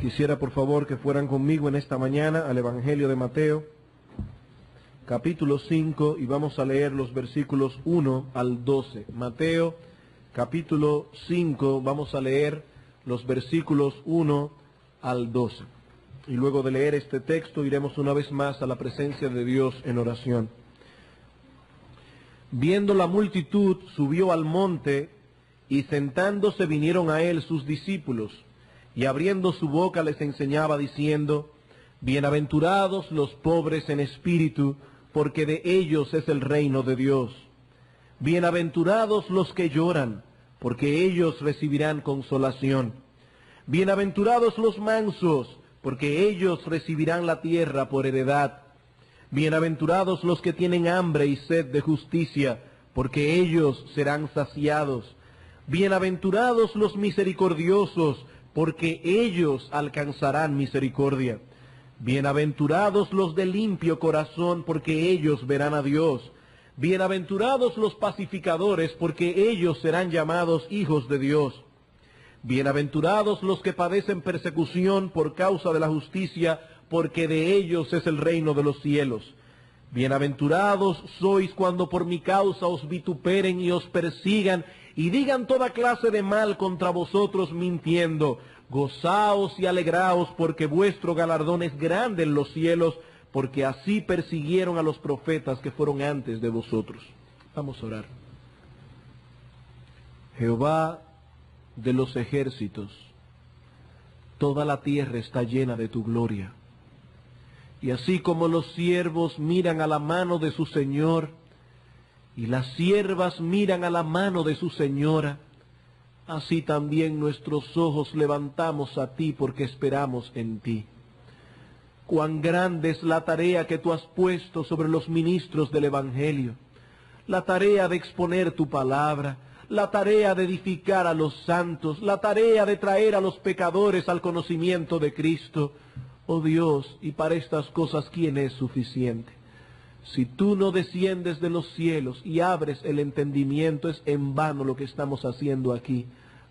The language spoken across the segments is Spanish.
Quisiera por favor que fueran conmigo en esta mañana al Evangelio de Mateo, capítulo 5, y vamos a leer los versículos 1 al 12. Mateo, capítulo 5, vamos a leer los versículos 1 al 12. Y luego de leer este texto iremos una vez más a la presencia de Dios en oración. Viendo la multitud, subió al monte, y sentándose vinieron a él sus discípulos, y abriendo su boca les enseñaba diciendo: Bienaventurados los pobres en espíritu, porque de ellos es el reino de Dios. Bienaventurados los que lloran, porque ellos recibirán consolación. Bienaventurados los mansos, porque ellos recibirán la tierra por heredad. Bienaventurados los que tienen hambre y sed de justicia, porque ellos serán saciados. Bienaventurados los misericordiosos, porque ellos alcanzarán misericordia. Bienaventurados los de limpio corazón, porque ellos verán a Dios. Bienaventurados los pacificadores, porque ellos serán llamados hijos de Dios. Bienaventurados los que padecen persecución por causa de la justicia, porque de ellos es el reino de los cielos. Bienaventurados sois cuando por mi causa os vituperen y os persigan, y digan toda clase de mal contra vosotros mintiendo. Gozaos y alegraos, porque vuestro galardón es grande en los cielos, porque así persiguieron a los profetas que fueron antes de vosotros. Vamos a orar. Jehová de los ejércitos, toda la tierra está llena de tu gloria. Y así como los siervos miran a la mano de su Señor, y las siervas miran a la mano de su señora, así también nuestros ojos levantamos a ti porque esperamos en ti. Cuán grande es la tarea que tú has puesto sobre los ministros del Evangelio, la tarea de exponer tu palabra, la tarea de edificar a los santos, la tarea de traer a los pecadores al conocimiento de Cristo. Oh Dios, y para estas cosas, ¿quién es suficiente? Si tú no desciendes de los cielos y abres el entendimiento, es en vano lo que estamos haciendo aquí.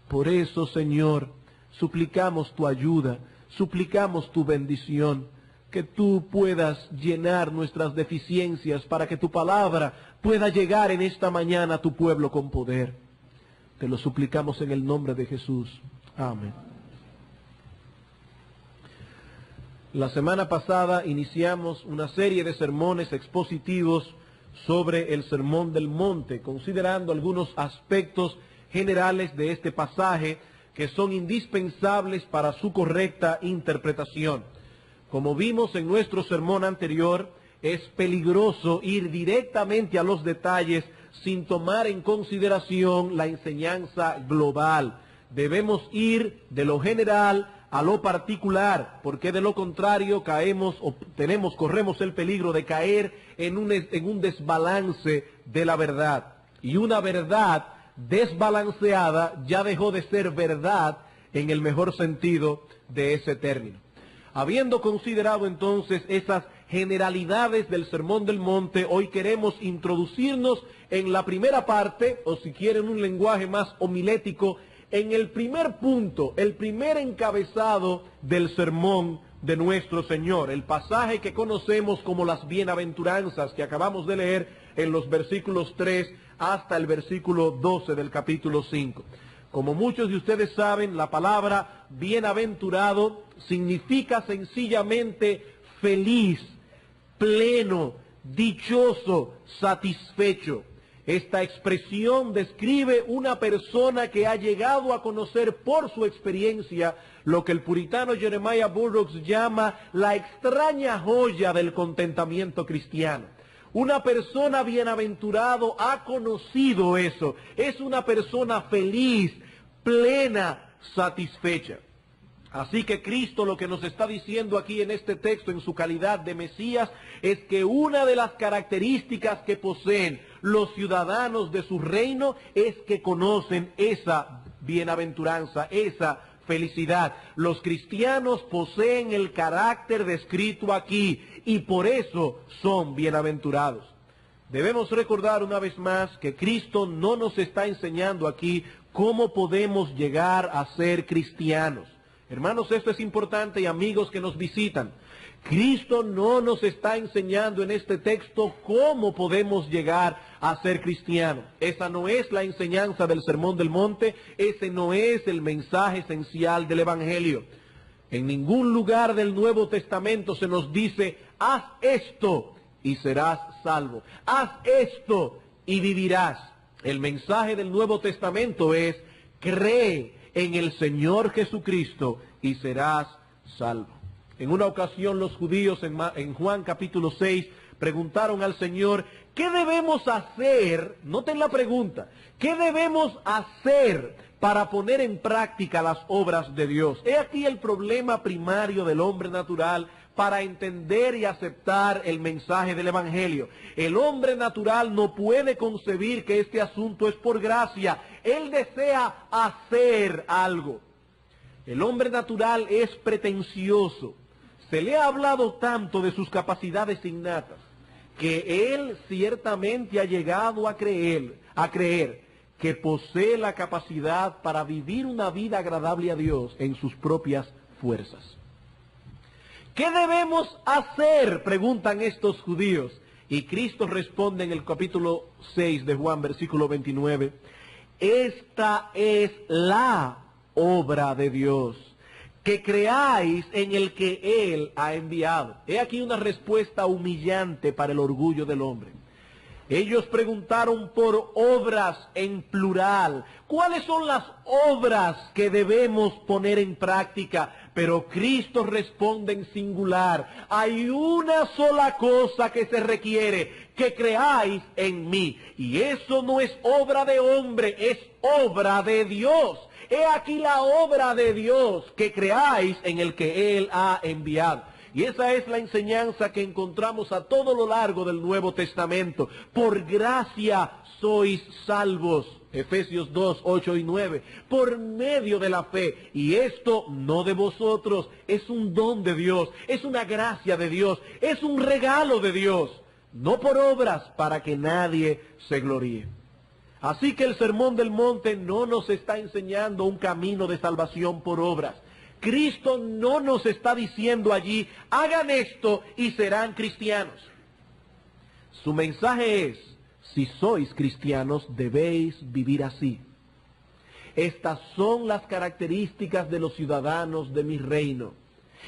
Por eso, Señor, suplicamos tu ayuda, suplicamos tu bendición, que tú puedas llenar nuestras deficiencias para que tu palabra pueda llegar en esta mañana a tu pueblo con poder. Te lo suplicamos en el nombre de Jesús. Amén. La semana pasada iniciamos una serie de sermones expositivos sobre el Sermón del Monte, considerando algunos aspectos generales de este pasaje que son indispensables para su correcta interpretación. Como vimos en nuestro sermón anterior, es peligroso ir directamente a los detalles sin tomar en consideración la enseñanza global. Debemos ir de lo general a lo particular, porque de lo contrario corremos el peligro de caer en un desbalance de la verdad. Y una verdad desbalanceada ya dejó de ser verdad en el mejor sentido de ese término. Habiendo considerado entonces esas generalidades del Sermón del Monte, hoy queremos introducirnos en la primera parte, o si quieren un lenguaje más homilético, en el primer punto, el primer encabezado del sermón de nuestro Señor, el pasaje que conocemos como las bienaventuranzas que acabamos de leer en los versículos 3 hasta el versículo 12 del capítulo 5. Como muchos de ustedes saben, la palabra bienaventurado significa sencillamente feliz, pleno, dichoso, satisfecho. Esta expresión describe una persona que ha llegado a conocer por su experiencia lo que el puritano Jeremiah Burroughs llama la extraña joya del contentamiento cristiano. Una persona bienaventurado ha conocido eso. Es una persona feliz, plena, satisfecha. Así que Cristo lo que nos está diciendo aquí en este texto en su calidad de Mesías es que una de las características que poseen los ciudadanos de su reino es que conocen esa bienaventuranza, esa felicidad. Los cristianos poseen el carácter descrito aquí y por eso son bienaventurados. Debemos recordar una vez más que Cristo no nos está enseñando aquí cómo podemos llegar a ser cristianos. Hermanos, esto es importante y amigos que nos visitan. Cristo no nos está enseñando en este texto cómo podemos llegar a ser cristianos. Esa no es la enseñanza del Sermón del Monte, ese no es el mensaje esencial del Evangelio. En ningún lugar del Nuevo Testamento se nos dice, haz esto y serás salvo. Haz esto y vivirás. El mensaje del Nuevo Testamento es, cree en el Señor Jesucristo y serás salvo. En una ocasión los judíos en Juan capítulo 6 preguntaron al Señor, ¿qué debemos hacer? Noten la pregunta, ¿qué debemos hacer para poner en práctica las obras de Dios? He aquí el problema primario del hombre natural para entender y aceptar el mensaje del Evangelio. El hombre natural no puede concebir que este asunto es por gracia. Él desea hacer algo. El hombre natural es pretencioso. Se le ha hablado tanto de sus capacidades innatas que él ciertamente ha llegado a creer que posee la capacidad para vivir una vida agradable a Dios en sus propias fuerzas. ¿Qué debemos hacer?, preguntan estos judíos. Y Cristo responde en el capítulo 6 de Juan, versículo 29, esta es la obra de Dios, que creáis en el que Él ha enviado. He aquí una respuesta humillante para el orgullo del hombre. Ellos preguntaron por obras en plural. ¿Cuáles son las obras que debemos poner en práctica? Pero Cristo responde en singular. Hay una sola cosa que se requiere, que creáis en mí. Y eso no es obra de hombre, es obra de Dios. He aquí la obra de Dios, que creáis en el que Él ha enviado. Y esa es la enseñanza que encontramos a todo lo largo del Nuevo Testamento. Por gracia sois salvos. Efesios 2, 8 y 9. Por medio de la fe. Y esto no de vosotros. Es un don de Dios. Es una gracia de Dios. Es un regalo de Dios. No por obras para que nadie se gloríe. Así que el Sermón del Monte no nos está enseñando un camino de salvación por obras. Cristo no nos está diciendo allí, hagan esto y serán cristianos. Su mensaje es, si sois cristianos, debéis vivir así. Estas son las características de los ciudadanos de mi reino.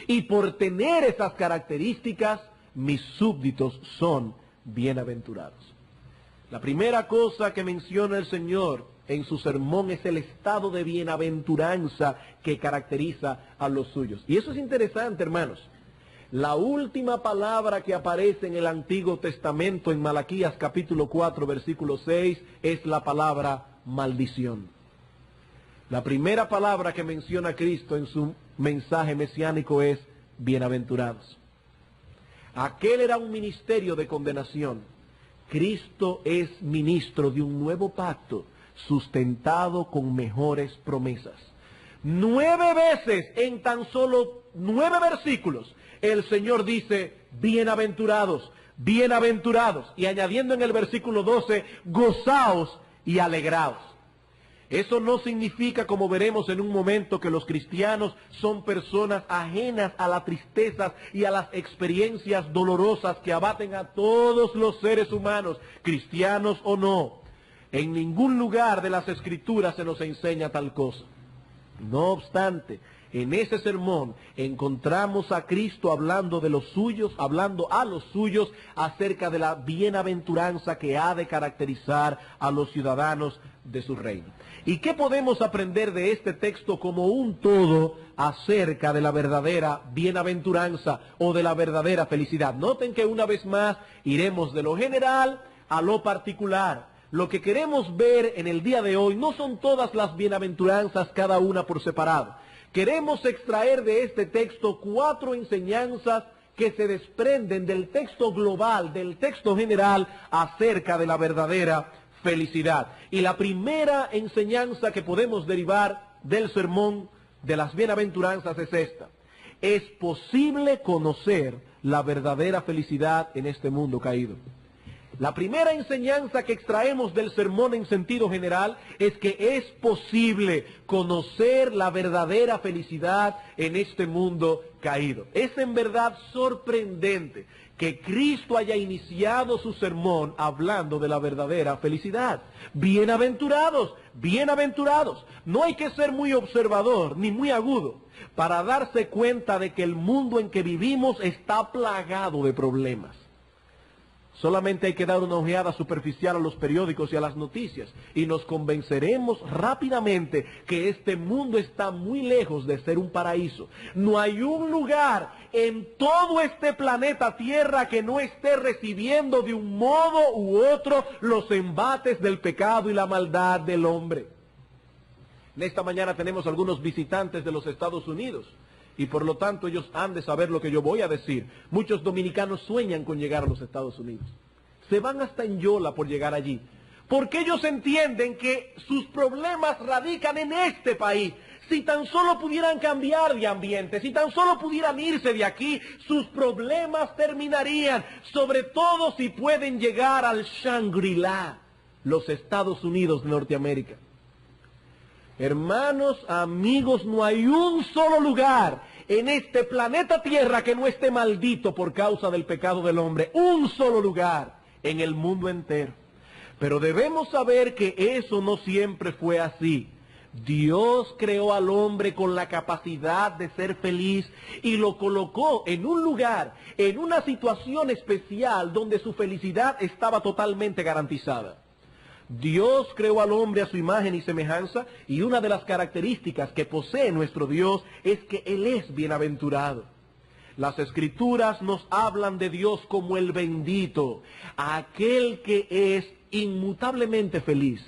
Y por tener esas características, mis súbditos son bienaventurados. La primera cosa que menciona el Señor en su sermón es el estado de bienaventuranza que caracteriza a los suyos. Y eso es interesante, hermanos. La última palabra que aparece en el Antiguo Testamento, en Malaquías capítulo 4, versículo 6, es la palabra maldición. La primera palabra que menciona Cristo en su mensaje mesiánico es bienaventurados. Aquel era un ministerio de condenación. Cristo es ministro de un nuevo pacto, sustentado con mejores promesas. 9 veces en tan solo 9 versículos el Señor dice bienaventurados, bienaventurados, y añadiendo en el versículo 12, gozaos y alegraos. Eso no significa, como veremos en un momento, que los cristianos son personas ajenas a las tristezas y a las experiencias dolorosas que abaten a todos los seres humanos, cristianos o no. En ningún lugar de las Escrituras se nos enseña tal cosa. No obstante, en ese sermón encontramos a Cristo hablando de los suyos, hablando a los suyos acerca de la bienaventuranza que ha de caracterizar a los ciudadanos de su reino. ¿Y qué podemos aprender de este texto como un todo acerca de la verdadera bienaventuranza o de la verdadera felicidad? Noten que una vez más iremos de lo general a lo particular. Lo que queremos ver en el día de hoy no son todas las bienaventuranzas, cada una por separado. Queremos extraer de este texto 4 enseñanzas que se desprenden del texto global, del texto general, acerca de la verdadera felicidad. Y la primera enseñanza que podemos derivar del sermón de las bienaventuranzas es esta: es posible conocer la verdadera felicidad en este mundo caído. La primera enseñanza que extraemos del sermón en sentido general es que es posible conocer la verdadera felicidad en este mundo caído. Es en verdad sorprendente que Cristo haya iniciado su sermón hablando de la verdadera felicidad. Bienaventurados, bienaventurados. No hay que ser muy observador ni muy agudo para darse cuenta de que el mundo en que vivimos está plagado de problemas. Solamente hay que dar una ojeada superficial a los periódicos y a las noticias y nos convenceremos rápidamente que este mundo está muy lejos de ser un paraíso. No hay un lugar en todo este planeta Tierra que no esté recibiendo de un modo u otro los embates del pecado y la maldad del hombre. En esta mañana tenemos algunos visitantes de los Estados Unidos y por lo tanto ellos han de saber lo que yo voy a decir. Muchos dominicanos sueñan con llegar a los Estados Unidos. Se van hasta en Yola por llegar allí. Porque ellos entienden que sus problemas radican en este país. Si tan solo pudieran cambiar de ambiente, si tan solo pudieran irse de aquí, sus problemas terminarían. Sobre todo si pueden llegar al Shangri-La, los Estados Unidos de Norteamérica. Hermanos, amigos, no hay un solo lugar en este planeta Tierra que no esté maldito por causa del pecado del hombre. Un solo lugar en el mundo entero. Pero debemos saber que eso no siempre fue así. Dios creó al hombre con la capacidad de ser feliz y lo colocó en un lugar, en una situación especial donde su felicidad estaba totalmente garantizada. Dios creó al hombre a su imagen y semejanza y una de las características que posee nuestro Dios es que Él es bienaventurado. Las Escrituras nos hablan de Dios como el bendito, aquel que es inmutablemente feliz,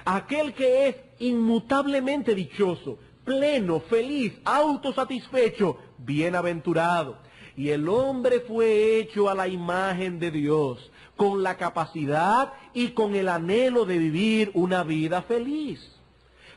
aquel que es inmutablemente dichoso, pleno, feliz, autosatisfecho, bienaventurado. Y el hombre fue hecho a la imagen de Dios, con la capacidad y con el anhelo de vivir una vida feliz.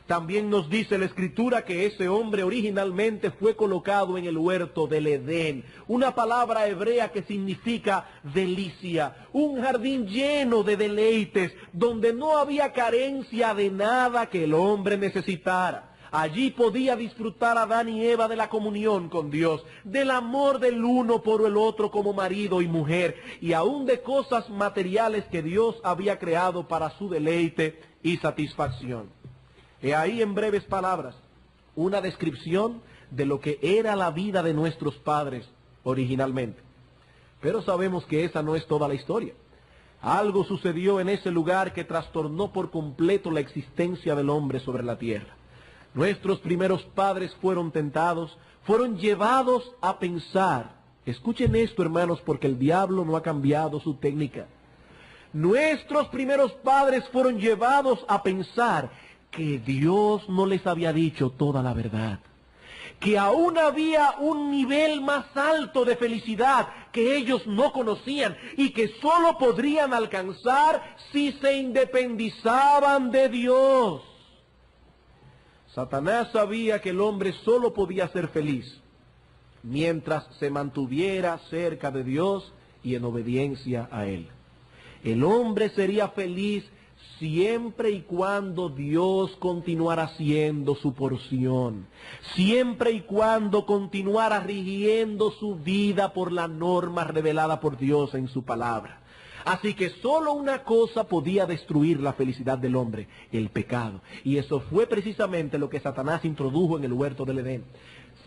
También nos dice la Escritura que ese hombre originalmente fue colocado en el huerto del Edén, una palabra hebrea que significa delicia, un jardín lleno de deleites, donde no había carencia de nada que el hombre necesitara. Allí podía disfrutar Adán y Eva de la comunión con Dios, del amor del uno por el otro como marido y mujer, y aún de cosas materiales que Dios había creado para su deleite y satisfacción. He ahí en breves palabras una descripción de lo que era la vida de nuestros padres originalmente. Pero sabemos que esa no es toda la historia. Algo sucedió en ese lugar que trastornó por completo la existencia del hombre sobre la tierra. Nuestros primeros padres fueron tentados, fueron llevados a pensar. Escuchen esto, hermanos, porque el diablo no ha cambiado su técnica. Nuestros primeros padres fueron llevados a pensar que Dios no les había dicho toda la verdad, que aún había un nivel más alto de felicidad que ellos no conocían y que solo podrían alcanzar si se independizaban de Dios. Satanás sabía que el hombre solo podía ser feliz mientras se mantuviera cerca de Dios y en obediencia a Él. El hombre sería feliz siempre y cuando Dios continuara siendo su porción, siempre y cuando continuara rigiendo su vida por la norma revelada por Dios en su palabra. Así que solo una cosa podía destruir la felicidad del hombre, el pecado. Y eso fue precisamente lo que Satanás introdujo en el huerto del Edén.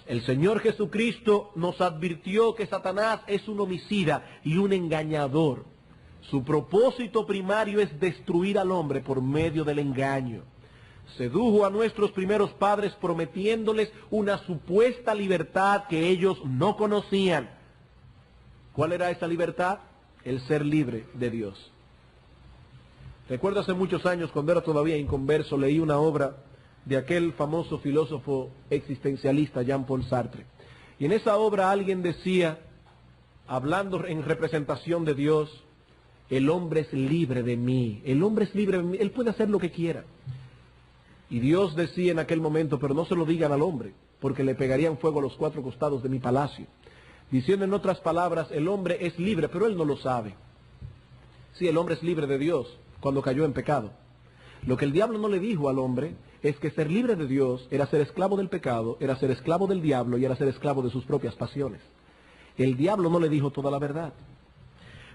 El Señor Jesucristo nos advirtió que Satanás es un homicida y un engañador. Su propósito primario es destruir al hombre por medio del engaño. Sedujo a nuestros primeros padres prometiéndoles una supuesta libertad que ellos no conocían. ¿Cuál era esa libertad? El ser libre de Dios. Recuerdo hace muchos años, cuando era todavía inconverso, leí una obra de aquel famoso filósofo existencialista Jean-Paul Sartre. Y en esa obra alguien decía, hablando en representación de Dios, el hombre es libre de mí, el hombre es libre de mí, él puede hacer lo que quiera. Y Dios decía en aquel momento, pero no se lo digan al hombre, porque le pegarían fuego a los cuatro costados de mi palacio. Diciendo en otras palabras, el hombre es libre, pero él no lo sabe. Sí, el hombre es libre de Dios cuando cayó en pecado. Lo que el diablo no le dijo al hombre es que ser libre de Dios era ser esclavo del pecado, era ser esclavo del diablo y era ser esclavo de sus propias pasiones. El diablo no le dijo toda la verdad.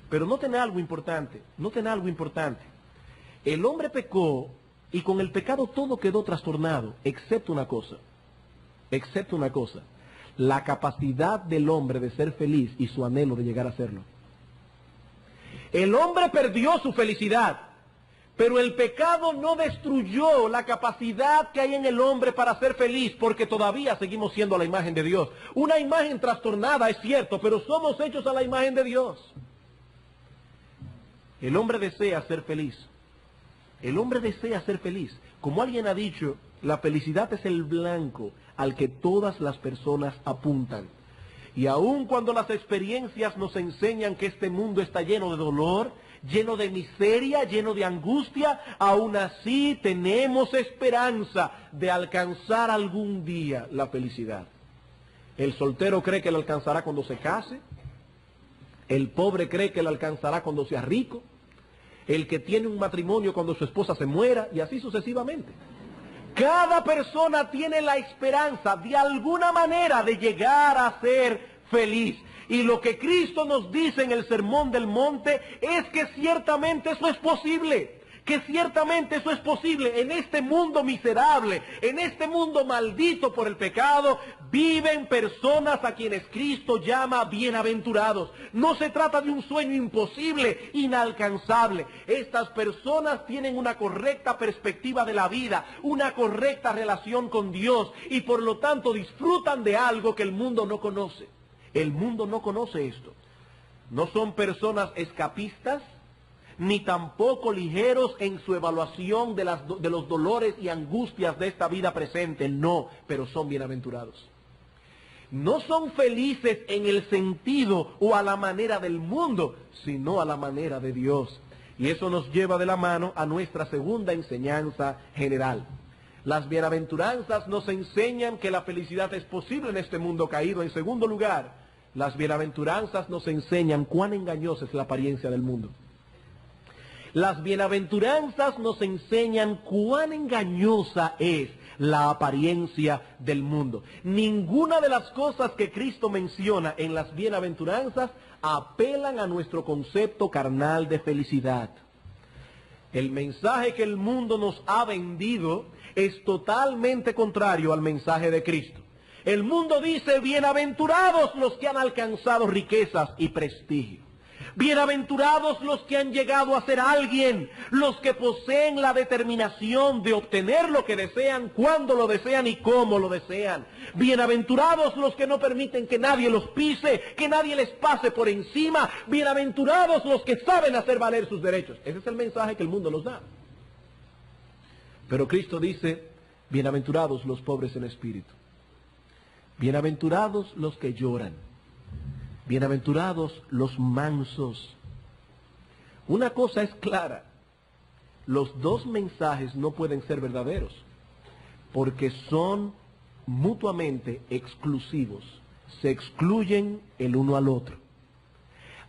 Pero noten algo importante, noten algo importante. El hombre pecó y con el pecado todo quedó trastornado, excepto una cosa, la capacidad del hombre de ser feliz y su anhelo de llegar a serlo. El hombre perdió su felicidad, pero el pecado no destruyó la capacidad que hay en el hombre para ser feliz, porque todavía seguimos siendo la imagen de Dios. Una imagen trastornada, es cierto, pero somos hechos a la imagen de Dios. El hombre desea ser feliz. El hombre desea ser feliz. Como alguien ha dicho, la felicidad es el blanco al que todas las personas apuntan. Y aun cuando las experiencias nos enseñan que este mundo está lleno de dolor, lleno de miseria, lleno de angustia, aún así tenemos esperanza de alcanzar algún día la felicidad. El soltero cree que la alcanzará cuando se case, el pobre cree que la alcanzará cuando sea rico, el que tiene un matrimonio cuando su esposa se muera, y así sucesivamente. Cada persona tiene la esperanza de alguna manera de llegar a ser feliz. Y lo que Cristo nos dice en el Sermón del Monte es que ciertamente eso es posible. Que ciertamente eso es posible. En este mundo miserable, en este mundo maldito por el pecado, viven personas a quienes Cristo llama bienaventurados. No se trata de un sueño imposible, inalcanzable. Estas personas tienen una correcta perspectiva de la vida, una correcta relación con Dios y por lo tanto disfrutan de algo que el mundo no conoce. El mundo no conoce esto. No son personas escapistas, ni tampoco ligeros en su evaluación de los dolores y angustias de esta vida presente, no, pero son bienaventurados. No son felices en el sentido o a la manera del mundo, sino a la manera de Dios. Y eso nos lleva de la mano a nuestra segunda enseñanza general. Las bienaventuranzas nos enseñan que la felicidad es posible en este mundo caído. En segundo lugar, las bienaventuranzas nos enseñan cuán engañosa es la apariencia del mundo. Las bienaventuranzas nos enseñan cuán engañosa es la apariencia del mundo. Ninguna de las cosas que Cristo menciona en las bienaventuranzas apelan a nuestro concepto carnal de felicidad. El mensaje que el mundo nos ha vendido es totalmente contrario al mensaje de Cristo. El mundo dice, bienaventurados los que han alcanzado riquezas y prestigio. Bienaventurados los que han llegado a ser alguien, los que poseen la determinación de obtener lo que desean, cuando lo desean y cómo lo desean. Bienaventurados los que no permiten que nadie los pise, que nadie les pase por encima. Bienaventurados los que saben hacer valer sus derechos. Ese es el mensaje que el mundo nos da. Pero Cristo dice, bienaventurados los pobres en espíritu. Bienaventurados los que lloran. Bienaventurados los mansos. Una cosa es clara, los dos mensajes no pueden ser verdaderos, porque son mutuamente exclusivos, se excluyen el uno al otro.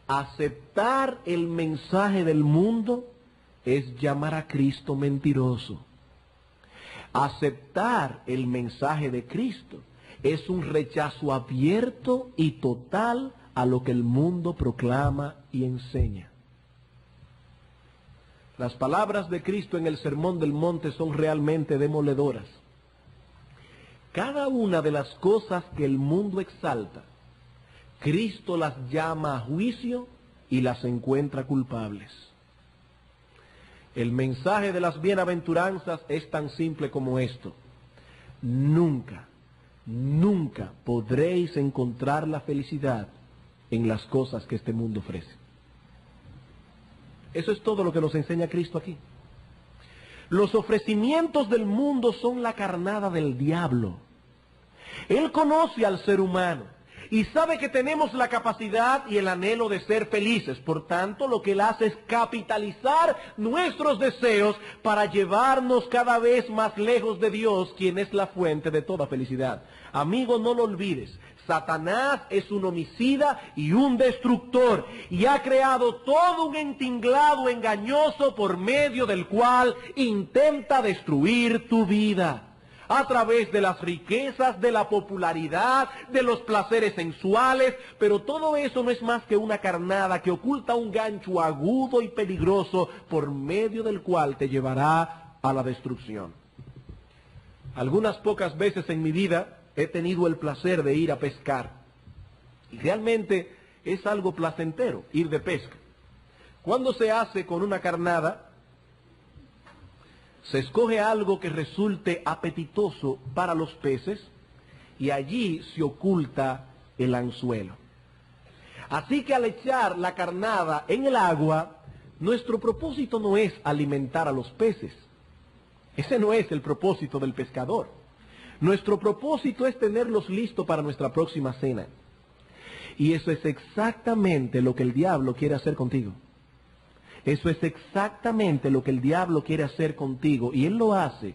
Aceptar el mensaje del mundo es llamar a Cristo mentiroso. Aceptar el mensaje de Cristo es un rechazo abierto y total a lo que el mundo proclama y enseña. Las palabras de Cristo en el Sermón del Monte son realmente demoledoras. Cada una de las cosas que el mundo exalta, Cristo las llama a juicio y las encuentra culpables. El mensaje de las bienaventuranzas es tan simple como esto. Nunca podréis encontrar la felicidad en las cosas que este mundo ofrece. Eso es todo lo que nos enseña Cristo aquí. Los ofrecimientos del mundo son la carnada del diablo. Él conoce al ser humano y sabe que tenemos la capacidad y el anhelo de ser felices. Por tanto, lo que Él hace es capitalizar nuestros deseos para llevarnos cada vez más lejos de Dios, quien es la fuente de toda felicidad. Amigo, no lo olvides. Satanás es un homicida y un destructor, y ha creado todo un entinglado engañoso por medio del cual intenta destruir tu vida. A través de las riquezas, de la popularidad, de los placeres sensuales, pero todo eso no es más que una carnada que oculta un gancho agudo y peligroso por medio del cual te llevará a la destrucción. Algunas pocas veces en mi vida he tenido el placer de ir a pescar. Y realmente es algo placentero ir de pesca. Cuando se hace con una carnada, se escoge algo que resulte apetitoso para los peces y allí se oculta el anzuelo. Así que al echar la carnada en el agua, nuestro propósito no es alimentar a los peces. Ese no es el propósito del pescador. Nuestro propósito es tenerlos listos para nuestra próxima cena. Y eso es exactamente lo que el diablo quiere hacer contigo. Eso es exactamente lo que el diablo quiere hacer contigo. Y él lo hace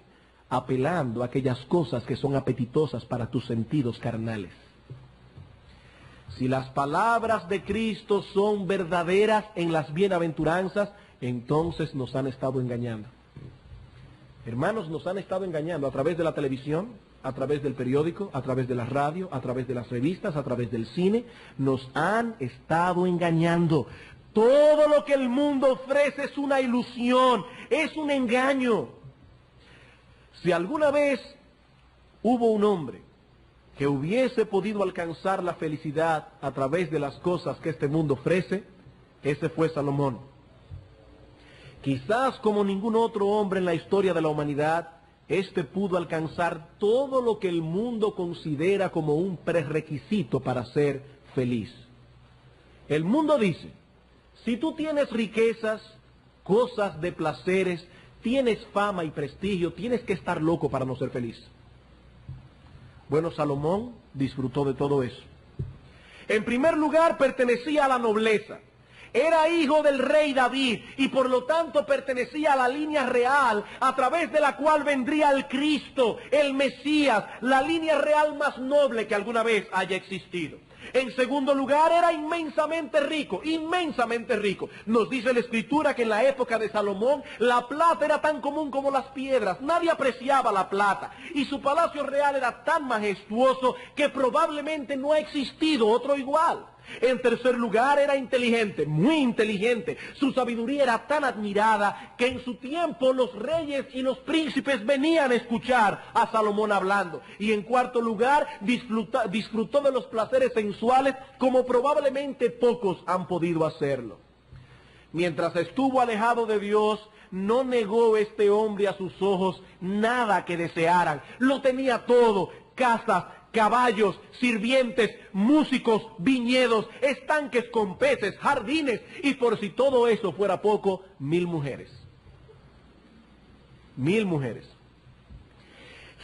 apelando a aquellas cosas que son apetitosas para tus sentidos carnales. Si las palabras de Cristo son verdaderas en las bienaventuranzas, entonces nos han estado engañando. Hermanos, nos han estado engañando a través de la televisión, a través del periódico, a través de la radio, a través de las revistas, a través del cine. Nos han estado engañando. Todo lo que el mundo ofrece es una ilusión, es un engaño. Si alguna vez hubo un hombre que hubiese podido alcanzar la felicidad a través de las cosas que este mundo ofrece, ese fue Salomón. Quizás como ningún otro hombre en la historia de la humanidad, este pudo alcanzar todo lo que el mundo considera como un prerequisito para ser feliz. El mundo dice, si tú tienes riquezas, cosas de placeres, tienes fama y prestigio, tienes que estar loco para no ser feliz. Bueno, Salomón disfrutó de todo eso. En primer lugar, pertenecía a la nobleza. Era hijo del rey David y por lo tanto pertenecía a la línea real a través de la cual vendría el Cristo, el Mesías, la línea real más noble que alguna vez haya existido. En segundo lugar, era inmensamente rico, inmensamente rico. Nos dice la Escritura que en la época de Salomón la plata era tan común como las piedras. Nadie apreciaba la plata. Y su palacio real era tan majestuoso que probablemente no ha existido otro igual. En tercer lugar, era inteligente, muy inteligente. Su sabiduría era tan admirada que en su tiempo los reyes y los príncipes venían a escuchar a Salomón hablando. Y en cuarto lugar, disfrutó de los placeres sensuales como probablemente pocos han podido hacerlo. Mientras estuvo alejado de Dios, no negó este hombre a sus ojos nada que desearan. Lo tenía todo: casas, caballos, sirvientes, músicos, viñedos, estanques con peces, jardines, y por si todo eso fuera poco, 1000 mujeres. 1000 mujeres.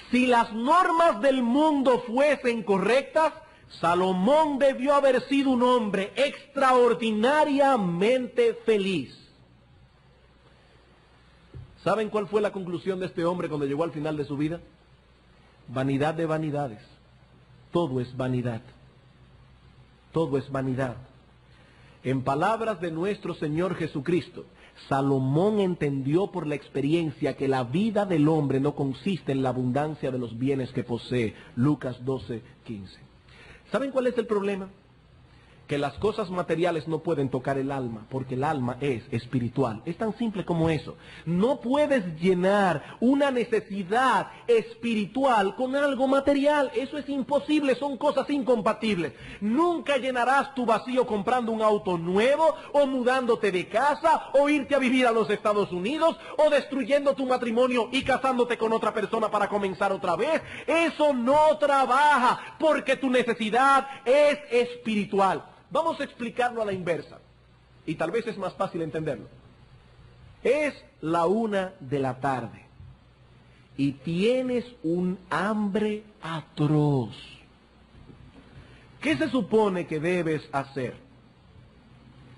Si las normas del mundo fuesen correctas, Salomón debió haber sido un hombre extraordinariamente feliz. ¿Saben cuál fue la conclusión de este hombre cuando llegó al final de su vida? Vanidad de vanidades. Todo es vanidad. Todo es vanidad. En palabras de nuestro Señor Jesucristo, Salomón entendió por la experiencia que la vida del hombre no consiste en la abundancia de los bienes que posee. Lucas 12:15. ¿Saben cuál es el problema? Que las cosas materiales no pueden tocar el alma, porque el alma es espiritual. Es tan simple como eso. No puedes llenar una necesidad espiritual con algo material. Eso es imposible, son cosas incompatibles. Nunca llenarás tu vacío comprando un auto nuevo, o mudándote de casa, o irte a vivir a los Estados Unidos, o destruyendo tu matrimonio y casándote con otra persona para comenzar otra vez. Eso no trabaja, porque tu necesidad es espiritual. Vamos a explicarlo a la inversa, y tal vez es más fácil entenderlo. Es la 1 de la tarde, y tienes un hambre atroz. ¿Qué se supone que debes hacer?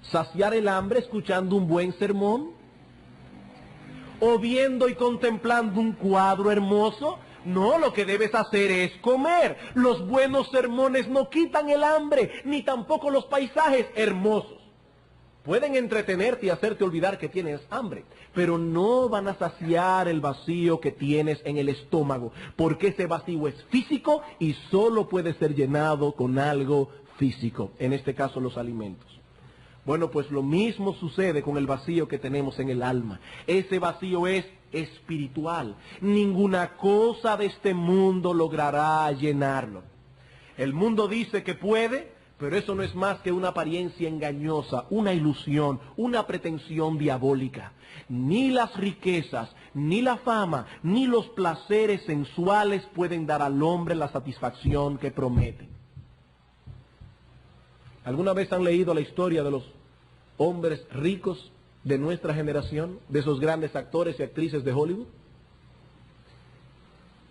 ¿Saciar el hambre escuchando un buen sermón? ¿O viendo y contemplando un cuadro hermoso? No, lo que debes hacer es comer. Los buenos sermones no quitan el hambre, ni tampoco los paisajes hermosos. Pueden entretenerte y hacerte olvidar que tienes hambre, pero no van a saciar el vacío que tienes en el estómago, porque ese vacío es físico y solo puede ser llenado con algo físico, en este caso los alimentos. Bueno, pues lo mismo sucede con el vacío que tenemos en el alma. Ese vacío es espiritual. Ninguna cosa de este mundo logrará llenarlo. El mundo dice que puede, pero eso no es más que una apariencia engañosa, una ilusión, una pretensión diabólica. Ni las riquezas, ni la fama, ni los placeres sensuales pueden dar al hombre la satisfacción que prometen. ¿Alguna vez han leído la historia de los hombres ricos de nuestra generación, de esos grandes actores y actrices de Hollywood?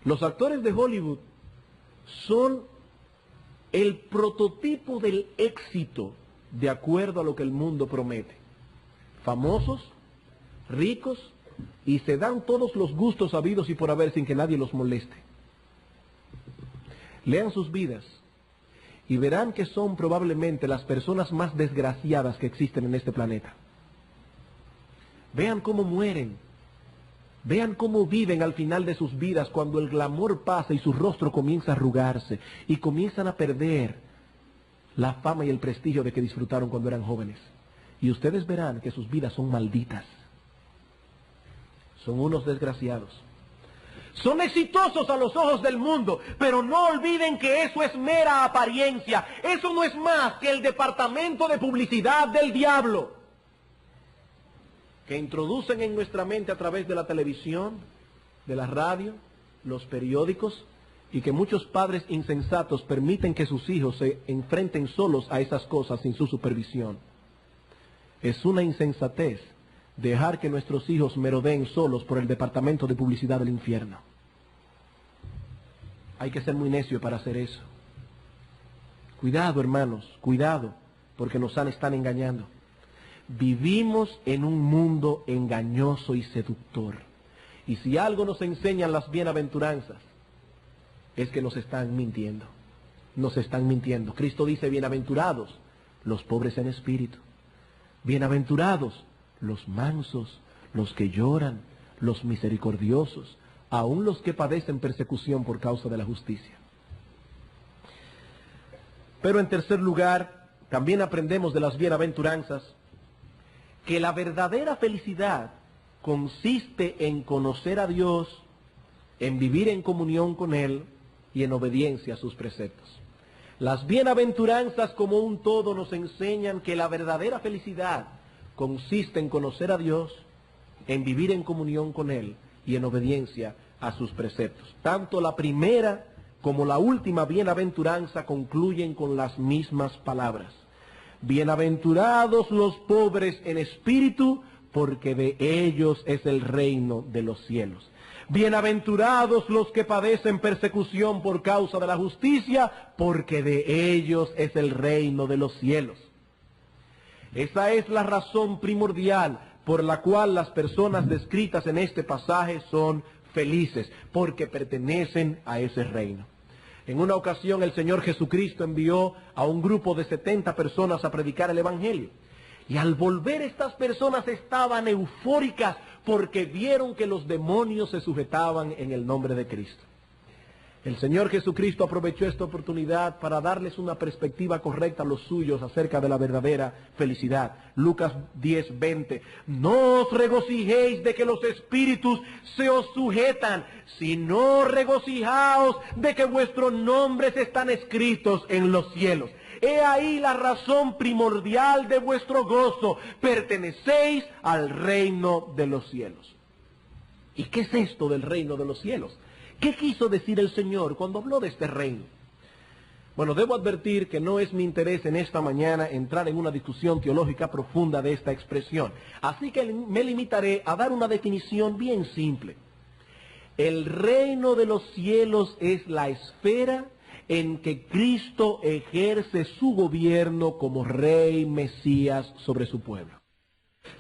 Los actores de Hollywood son el prototipo del éxito de acuerdo a lo que el mundo promete. Famosos, ricos, y se dan todos los gustos habidos y por haber sin que nadie los moleste. Lean sus vidas y verán que son probablemente las personas más desgraciadas que existen en este planeta. Vean cómo mueren, vean cómo viven al final de sus vidas cuando el glamour pasa y su rostro comienza a arrugarse y comienzan a perder la fama y el prestigio de que disfrutaron cuando eran jóvenes. Y ustedes verán que sus vidas son malditas. Son unos desgraciados. Son exitosos a los ojos del mundo, pero no olviden que eso es mera apariencia. Eso no es más que el departamento de publicidad del diablo, que introducen en nuestra mente a través de la televisión, de la radio, los periódicos, y que muchos padres insensatos permiten que sus hijos se enfrenten solos a esas cosas sin su supervisión. Es una insensatez dejar que nuestros hijos merodeen solos por el departamento de publicidad del infierno. Hay que ser muy necio para hacer eso. Cuidado, hermanos, cuidado, porque nos están engañando. Vivimos en un mundo engañoso y seductor. Y si algo nos enseñan las bienaventuranzas, es que nos están mintiendo. Nos están mintiendo. Cristo dice, bienaventurados los pobres en espíritu. Bienaventurados los mansos, los que lloran, los misericordiosos, aun los que padecen persecución por causa de la justicia. Pero en tercer lugar, también aprendemos de las bienaventuranzas que la verdadera felicidad consiste en conocer a Dios, en vivir en comunión con Él y en obediencia a sus preceptos. Las bienaventuranzas como un todo nos enseñan que la verdadera felicidad consiste en conocer a Dios, en vivir en comunión con Él y en obediencia a sus preceptos. Tanto la primera como la última bienaventuranza concluyen con las mismas palabras. Bienaventurados los pobres en espíritu, porque de ellos es el reino de los cielos. Bienaventurados los que padecen persecución por causa de la justicia, porque de ellos es el reino de los cielos. Esa es la razón primordial por la cual las personas descritas en este pasaje son felices, porque pertenecen a ese reino. En una ocasión el Señor Jesucristo envió a un grupo de 70 personas a predicar el Evangelio. Y al volver estas personas estaban eufóricas porque vieron que los demonios se sujetaban en el nombre de Cristo. El Señor Jesucristo aprovechó esta oportunidad para darles una perspectiva correcta a los suyos acerca de la verdadera felicidad. Lucas 10:20. No os regocijéis de que los espíritus se os sujetan, sino regocijaos de que vuestros nombres están escritos en los cielos. He ahí la razón primordial de vuestro gozo. Pertenecéis al reino de los cielos. ¿Y qué es esto del reino de los cielos? ¿Qué quiso decir el Señor cuando habló de este reino? Bueno, debo advertir que no es mi interés en esta mañana entrar en una discusión teológica profunda de esta expresión. Así que me limitaré a dar una definición bien simple. El reino de los cielos es la esfera en que Cristo ejerce su gobierno como Rey Mesías sobre su pueblo.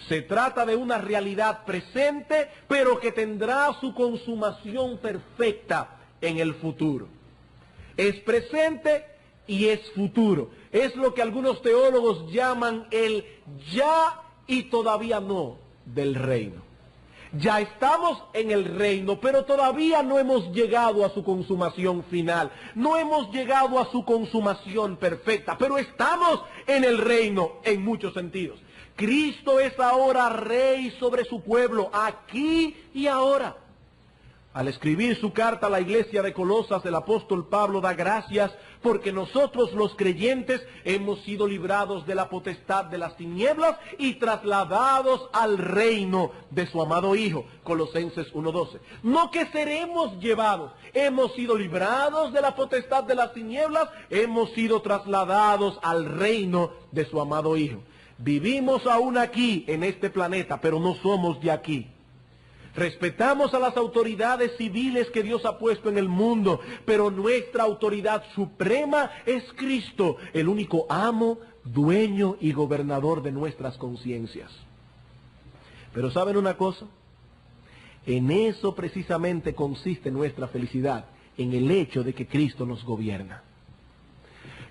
Se trata de una realidad presente, pero que tendrá su consumación perfecta en el futuro. Es presente y es futuro. Es lo que algunos teólogos llaman el ya y todavía no del reino. Ya estamos en el reino, pero todavía no hemos llegado a su consumación final. No hemos llegado a su consumación perfecta, pero estamos en el reino en muchos sentidos. Cristo es ahora rey sobre su pueblo, aquí y ahora. Al escribir su carta a la iglesia de Colosas, el apóstol Pablo da gracias porque nosotros los creyentes hemos sido librados de la potestad de las tinieblas y trasladados al reino de su amado Hijo. Colosenses 1:12. No que seremos llevados, hemos sido librados de la potestad de las tinieblas, hemos sido trasladados al reino de su amado Hijo. Vivimos aún aquí en este planeta, pero no somos de aquí. Respetamos a las autoridades civiles que Dios ha puesto en el mundo, pero nuestra autoridad suprema es Cristo, el único amo, dueño y gobernador de nuestras conciencias. Pero ¿saben una cosa? En eso precisamente consiste nuestra felicidad, en el hecho de que Cristo nos gobierna.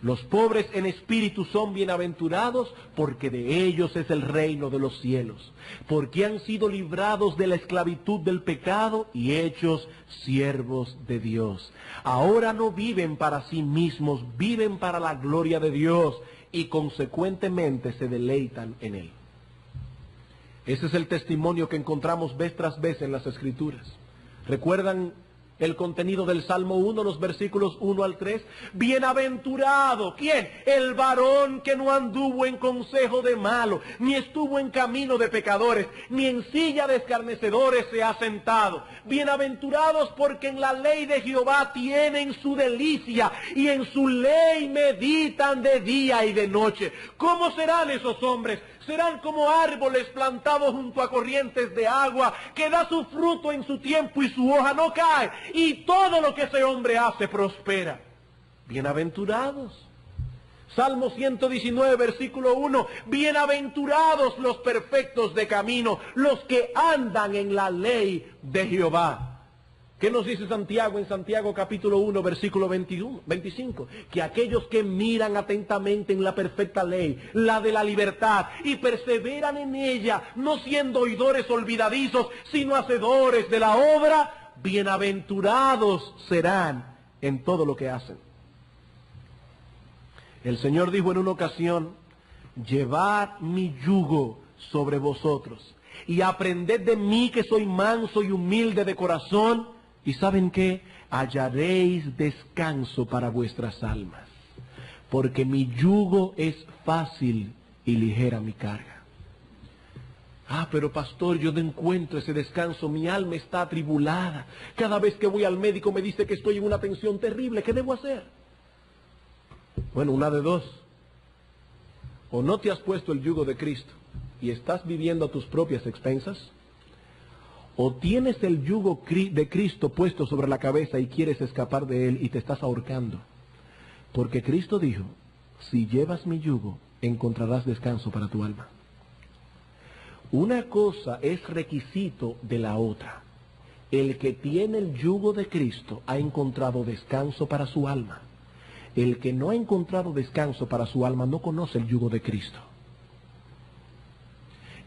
Los pobres en espíritu son bienaventurados porque de ellos es el reino de los cielos, porque han sido librados de la esclavitud del pecado y hechos siervos de Dios. Ahora no viven para sí mismos, viven para la gloria de Dios y consecuentemente se deleitan en Él. Ese es el testimonio que encontramos vez tras vez en las Escrituras. ¿Recuerdan el contenido del Salmo 1, los versículos 1 al 3? Bienaventurado, ¿quién? El varón que no anduvo en consejo de malo, ni estuvo en camino de pecadores, ni en silla de escarnecedores se ha sentado. Bienaventurados porque en la ley de Jehová tienen su delicia, y en su ley meditan de día y de noche. ¿Cómo serán esos hombres? Serán como árboles plantados junto a corrientes de agua, que da su fruto en su tiempo y su hoja no cae, y todo lo que ese hombre hace prospera. Bienaventurados. Salmo 119, versículo 1. Bienaventurados los perfectos de camino, los que andan en la ley de Jehová. ¿Qué nos dice Santiago en Santiago capítulo 1, versículo 25? Que aquellos que miran atentamente en la perfecta ley, la de la libertad, y perseveran en ella, no siendo oidores olvidadizos, sino hacedores de la obra, bienaventurados serán en todo lo que hacen. El Señor dijo en una ocasión: llevad mi yugo sobre vosotros y aprended de mí, que soy manso y humilde de corazón, y ¿saben qué? Hallaréis descanso para vuestras almas, porque mi yugo es fácil y ligera mi carga. Ah, pero pastor, yo no encuentro ese descanso, mi alma está atribulada. Cada vez que voy al médico me dice que estoy en una tensión terrible, ¿qué debo hacer? Bueno, una de dos: o no te has puesto el yugo de Cristo y estás viviendo a tus propias expensas, o tienes el yugo de Cristo puesto sobre la cabeza y quieres escapar de él y te estás ahorcando. Porque Cristo dijo: si llevas mi yugo, encontrarás descanso para tu alma. Una cosa es requisito de la otra. El que tiene el yugo de Cristo ha encontrado descanso para su alma. El que no ha encontrado descanso para su alma no conoce el yugo de Cristo.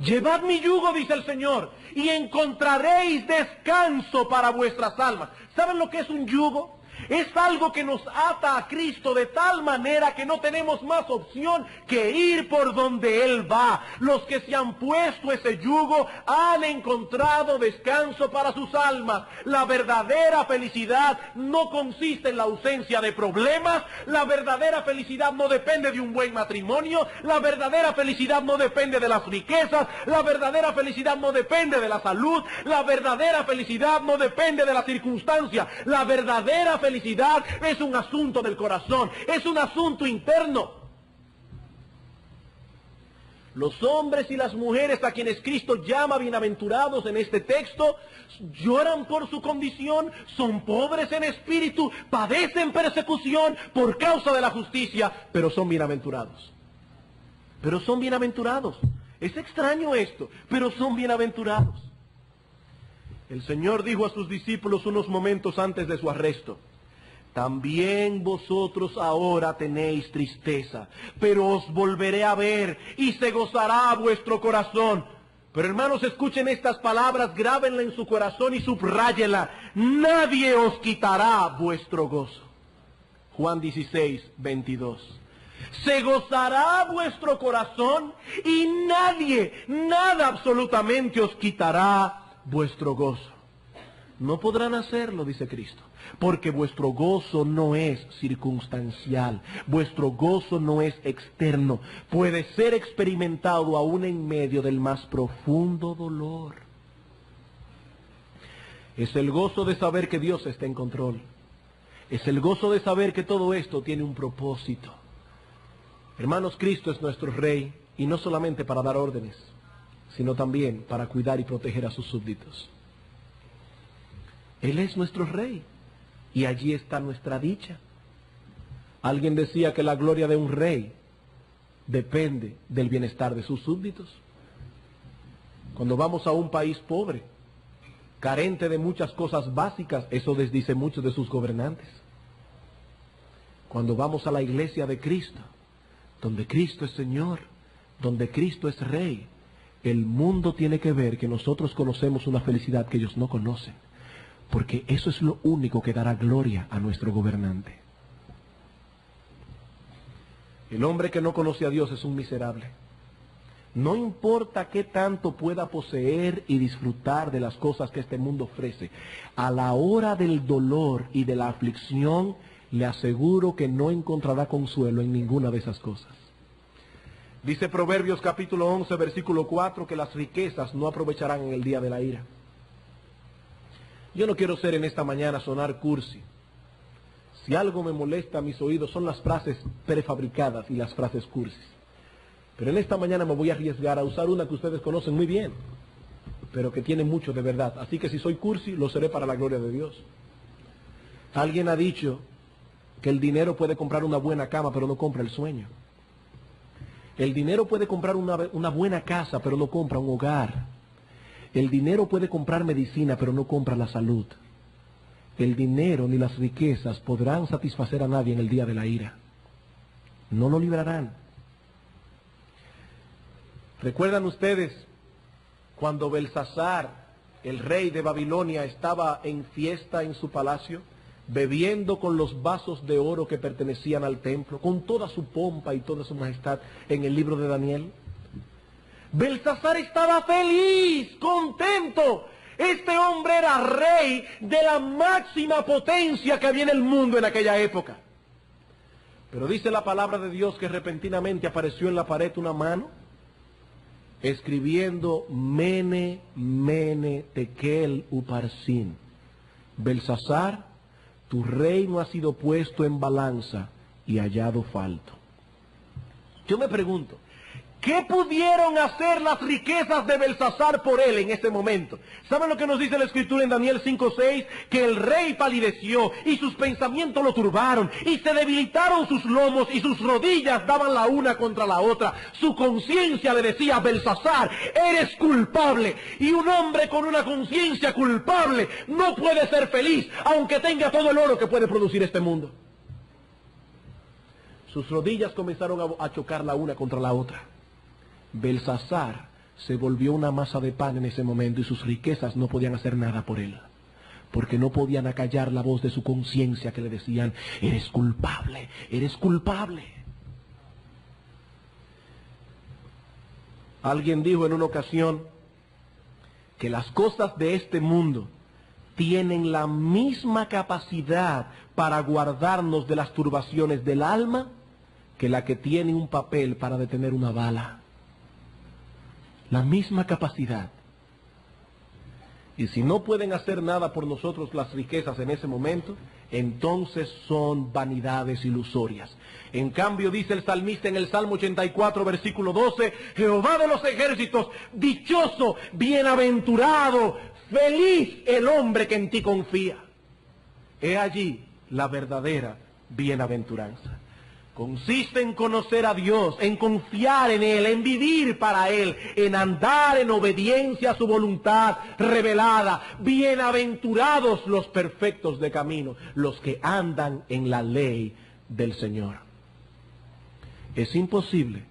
Llevad mi yugo, dice el Señor, y encontraréis descanso para vuestras almas. ¿Saben lo que es un yugo? Es algo que nos ata a Cristo de tal manera que no tenemos más opción que ir por donde Él va. Los que se han puesto ese yugo han encontrado descanso para sus almas. La verdadera felicidad no consiste en la ausencia de problemas. La verdadera felicidad no depende de un buen matrimonio. La verdadera felicidad no depende de las riquezas. La verdadera felicidad no depende de la salud. La verdadera felicidad no depende de las circunstancias. La verdadera felicidad es un asunto del corazón, es un asunto interno. Los hombres y las mujeres a quienes Cristo llama bienaventurados en este texto lloran por su condición, son pobres en espíritu, padecen persecución por causa de la justicia, pero son bienaventurados. Pero son bienaventurados. Es extraño esto, pero son bienaventurados. El Señor dijo a sus discípulos unos momentos antes de su arresto: también vosotros ahora tenéis tristeza, pero os volveré a ver y se gozará vuestro corazón. Pero hermanos, escuchen estas palabras, grábenla en su corazón y subráyenla. Nadie os quitará vuestro gozo. Juan 16, 22. Se gozará vuestro corazón y nadie, nada absolutamente os quitará vuestro gozo. No podrán hacerlo, dice Cristo, porque vuestro gozo no es circunstancial, vuestro gozo no es externo, puede ser experimentado aún en medio del más profundo dolor. Es el gozo de saber que Dios está en control, es el gozo de saber que todo esto tiene un propósito. Hermanos, Cristo es nuestro Rey, y no solamente para dar órdenes, sino también para cuidar y proteger a sus súbditos. Él es nuestro Rey, y allí está nuestra dicha. Alguien decía que la gloria de un rey depende del bienestar de sus súbditos. Cuando vamos a un país pobre, carente de muchas cosas básicas, eso desdice mucho de sus gobernantes. Cuando vamos a la iglesia de Cristo, donde Cristo es Señor, donde Cristo es Rey, el mundo tiene que ver que nosotros conocemos una felicidad que ellos no conocen, porque eso es lo único que dará gloria a nuestro gobernante. El hombre que no conoce a Dios es un miserable. No importa qué tanto pueda poseer y disfrutar de las cosas que este mundo ofrece, a la hora del dolor y de la aflicción, le aseguro que no encontrará consuelo en ninguna de esas cosas. Dice Proverbios capítulo 11, versículo 4, que las riquezas no aprovecharán en el día de la ira. Yo no quiero ser en esta mañana sonar cursi. Si algo me molesta a mis oídos son las frases prefabricadas y las frases cursis. Pero en esta mañana me voy a arriesgar a usar una que ustedes conocen muy bien, pero que tiene mucho de verdad. Así que si soy cursi, lo seré para la gloria de Dios. Alguien ha dicho que el dinero puede comprar una buena cama, pero no compra el sueño. El dinero puede comprar una buena casa, pero no compra un hogar. El dinero puede comprar medicina, pero no compra la salud. El dinero ni las riquezas podrán satisfacer a nadie en el día de la ira. No lo librarán. ¿Recuerdan ustedes cuando Belsasar, el rey de Babilonia, estaba en fiesta en su palacio, bebiendo con los vasos de oro que pertenecían al templo, con toda su pompa y toda su majestad, en el libro de Daniel? Belsasar estaba feliz, contento. Este hombre era rey de la máxima potencia que había en el mundo en aquella época. Pero dice la palabra de Dios que repentinamente apareció en la pared una mano escribiendo Mene, Mene, Tekel, Uparsin. Belsasar, tu reino ha sido puesto en balanza y hallado falto. Yo me pregunto, ¿qué pudieron hacer las riquezas de Belsasar por él en ese momento? ¿Saben lo que nos dice la Escritura en Daniel 5:6? Que el rey palideció y sus pensamientos lo turbaron y se debilitaron sus lomos y sus rodillas daban la una contra la otra. Su conciencia le decía: Belsasar, eres culpable. Y un hombre con una conciencia culpable no puede ser feliz, aunque tenga todo el oro que puede producir este mundo. Sus rodillas comenzaron a chocar la una contra la otra. Belsasar se volvió una masa de pan en ese momento y sus riquezas no podían hacer nada por él, porque no podían acallar la voz de su conciencia que le decían: eres culpable, eres culpable. Alguien dijo en una ocasión que las cosas de este mundo tienen la misma capacidad para guardarnos de las turbaciones del alma que la que tiene un papel para detener una bala. La misma capacidad. Y si no pueden hacer nada por nosotros las riquezas en ese momento, entonces son vanidades ilusorias. En cambio, dice el salmista en el Salmo 84, versículo 12, Jehová de los ejércitos, dichoso, bienaventurado, feliz el hombre que en ti confía. He allí la verdadera bienaventuranza. Consiste en conocer a Dios, en confiar en Él, en vivir para Él, en andar en obediencia a su voluntad revelada. Bienaventurados los perfectos de camino, los que andan en la ley del Señor. Es imposible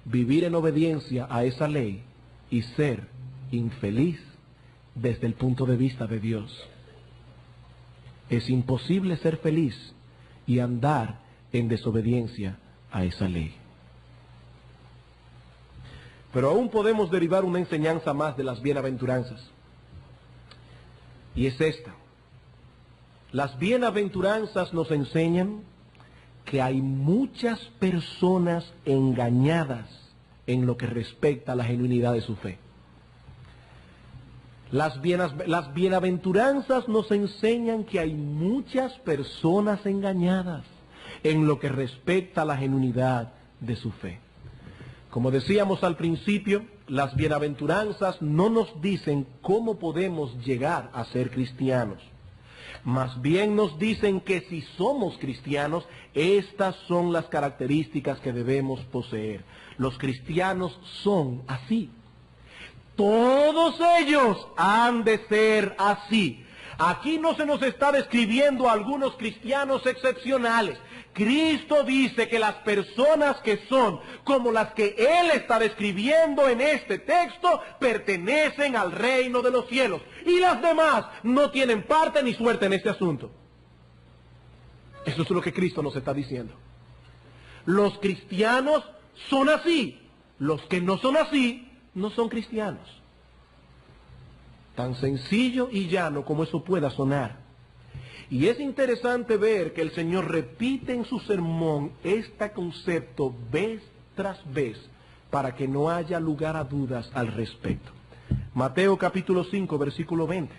vivir en obediencia a esa ley y ser infeliz desde el punto de vista de Dios. Es imposible ser feliz y andar en desobediencia a esa ley. Pero aún podemos derivar una enseñanza más de las bienaventuranzas. Y es esta. Las bienaventuranzas nos enseñan que hay muchas personas engañadas en lo que respecta a la genuinidad de su fe. Las bienaventuranzas nos enseñan que hay muchas personas engañadas en lo que respecta a la genuinidad de su fe. Como decíamos al principio, las bienaventuranzas no nos dicen cómo podemos llegar a ser cristianos. Más bien nos dicen que si somos cristianos, estas son las características que debemos poseer. Los cristianos son así. Todos ellos han de ser así. Aquí no se nos está describiendo a algunos cristianos excepcionales. Cristo dice que las personas que son como las que Él está describiendo en este texto pertenecen al reino de los cielos. Y las demás no tienen parte ni suerte en este asunto. Eso es lo que Cristo nos está diciendo. Los cristianos son así. Los que no son así no son cristianos. Tan sencillo y llano como eso pueda sonar. Y es interesante ver que el Señor repite en su sermón este concepto vez tras vez para que no haya lugar a dudas al respecto. Mateo capítulo 5, versículo 20.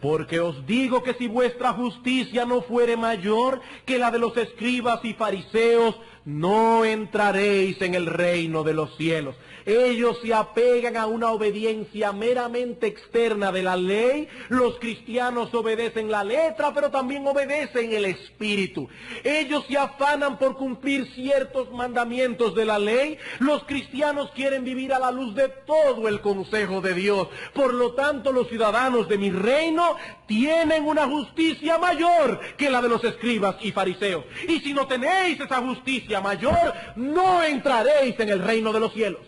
Porque os digo que si vuestra justicia no fuere mayor que la de los escribas y fariseos, no entraréis en el reino de los cielos. Ellos se apegan a una obediencia meramente externa de la ley. Los cristianos obedecen la letra, pero también obedecen el espíritu. Ellos se afanan por cumplir ciertos mandamientos de la ley. Los cristianos quieren vivir a la luz de todo el consejo de Dios. Por lo tanto, los ciudadanos de mi reino tienen una justicia mayor que la de los escribas y fariseos. Y si no tenéis esa justicia mayor, no entraréis en el reino de los cielos.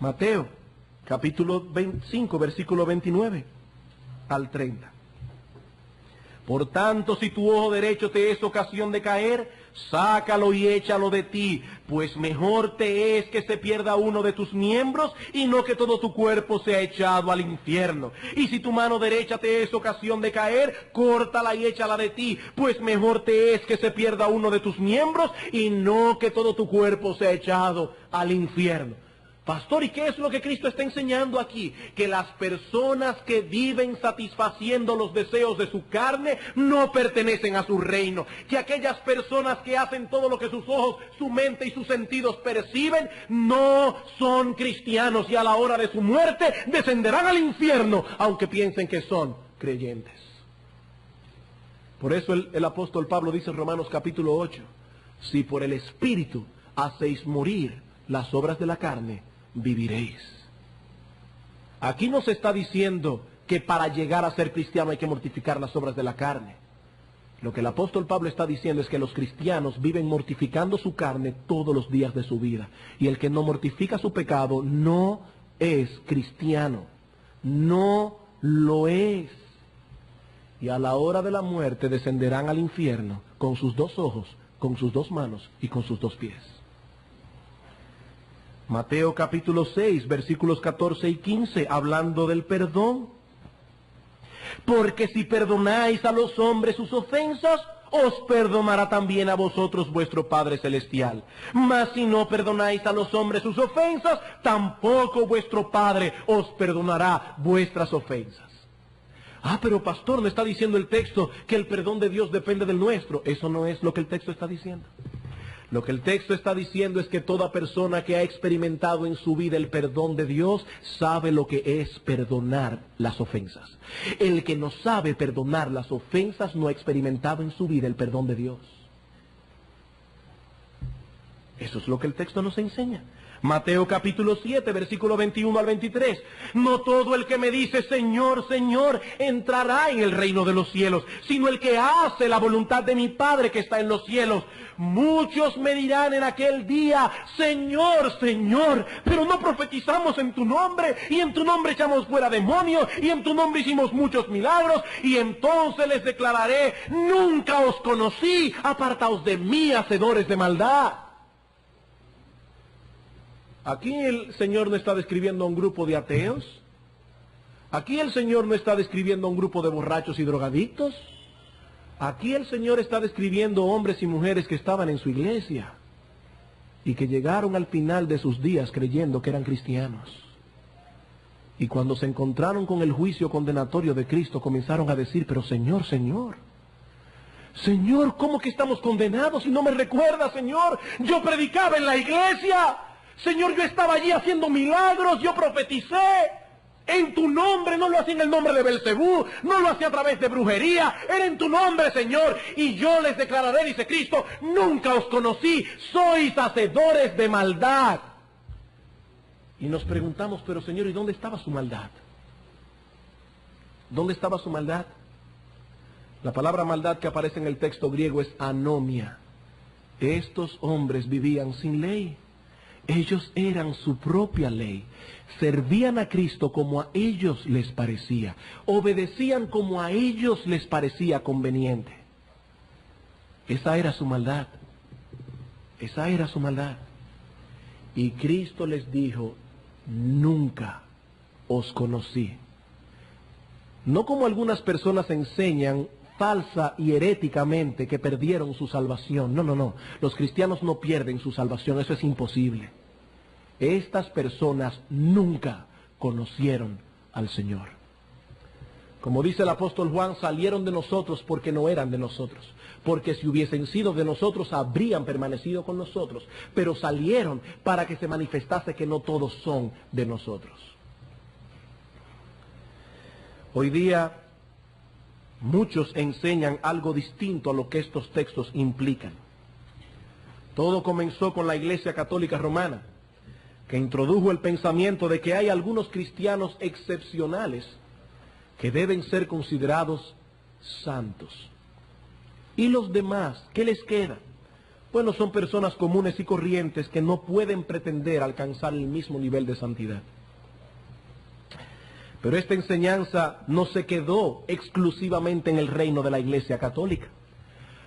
Mateo, capítulo 25, versículo 29 al 30. Por tanto, si tu ojo derecho te es ocasión de caer, sácalo y échalo de ti, pues mejor te es que se pierda uno de tus miembros y no que todo tu cuerpo sea echado al infierno. Y si tu mano derecha te es ocasión de caer, córtala y échala de ti, pues mejor te es que se pierda uno de tus miembros y no que todo tu cuerpo sea echado al infierno. Pastor, ¿y qué es lo que Cristo está enseñando aquí? Que las personas que viven satisfaciendo los deseos de su carne no pertenecen a su reino. Que aquellas personas que hacen todo lo que sus ojos, su mente y sus sentidos perciben, no son cristianos y a la hora de su muerte descenderán al infierno, aunque piensen que son creyentes. Por eso el apóstol Pablo dice en Romanos capítulo 8, si por el Espíritu hacéis morir las obras de la carne, viviréis. Aquí no se está diciendo que para llegar a ser cristiano hay que mortificar las obras de la carne. Lo que el apóstol Pablo está diciendo es que los cristianos viven mortificando su carne todos los días de su vida. Y el que no mortifica su pecado no es cristiano. No lo es. Y a la hora de la muerte descenderán al infierno con sus dos ojos, con sus dos manos y con sus dos pies. Mateo capítulo 6, versículos 14 y 15, hablando del perdón. Porque si perdonáis a los hombres sus ofensas, os perdonará también a vosotros vuestro Padre Celestial. Mas si no perdonáis a los hombres sus ofensas, tampoco vuestro Padre os perdonará vuestras ofensas. Ah, pero pastor, ¿no está diciendo el texto que el perdón de Dios depende del nuestro? Eso no es lo que el texto está diciendo. Lo que el texto está diciendo es que toda persona que ha experimentado en su vida el perdón de Dios sabe lo que es perdonar las ofensas. El que no sabe perdonar las ofensas no ha experimentado en su vida el perdón de Dios. Eso es lo que el texto nos enseña. Mateo capítulo 7, versículo 21 al 23. No todo el que me dice Señor, Señor, entrará en el reino de los cielos, sino el que hace la voluntad de mi Padre que está en los cielos. Muchos me dirán en aquel día, Señor, Señor, pero no profetizamos en tu nombre, y en tu nombre echamos fuera demonios, y en tu nombre hicimos muchos milagros, y entonces les declararé, nunca os conocí, apartaos de mí, hacedores de maldad. Aquí el Señor no está describiendo a un grupo de ateos. Aquí el Señor no está describiendo a un grupo de borrachos y drogadictos. Aquí el Señor está describiendo hombres y mujeres que estaban en su iglesia y que llegaron al final de sus días creyendo que eran cristianos. Y cuando se encontraron con el juicio condenatorio de Cristo, comenzaron a decir, pero Señor, Señor, Señor, ¿cómo que estamos condenados si no me recuerdas, Señor? Yo predicaba en la iglesia. Señor, yo estaba allí haciendo milagros, yo profeticé en tu nombre, no lo hacía en el nombre de Belcebú, no lo hacía a través de brujería, era en tu nombre, Señor, y yo les declararé, dice Cristo, nunca os conocí, sois hacedores de maldad. Y nos preguntamos, pero Señor, ¿y dónde estaba su maldad? ¿Dónde estaba su maldad? La palabra maldad que aparece en el texto griego es anomia. Estos hombres vivían sin ley. Ellos eran su propia ley, servían a Cristo como a ellos les parecía, obedecían como a ellos les parecía conveniente. Esa era su maldad, esa era su maldad. Y Cristo les dijo, nunca os conocí. No como algunas personas enseñan falsa y heréticamente que perdieron su salvación. No, no, no. Los cristianos no pierden su salvación, eso es imposible. Estas personas nunca conocieron al Señor. Como dice el apóstol Juan, salieron de nosotros porque no eran de nosotros. Porque si hubiesen sido de nosotros, habrían permanecido con nosotros. Pero salieron para que se manifestase que no todos son de nosotros. Hoy día, muchos enseñan algo distinto a lo que estos textos implican. Todo comenzó con la Iglesia Católica Romana, que introdujo el pensamiento de que hay algunos cristianos excepcionales que deben ser considerados santos. ¿Y los demás? ¿Qué les queda? Bueno, son personas comunes y corrientes que no pueden pretender alcanzar el mismo nivel de santidad. Pero esta enseñanza no se quedó exclusivamente en el reino de la Iglesia Católica.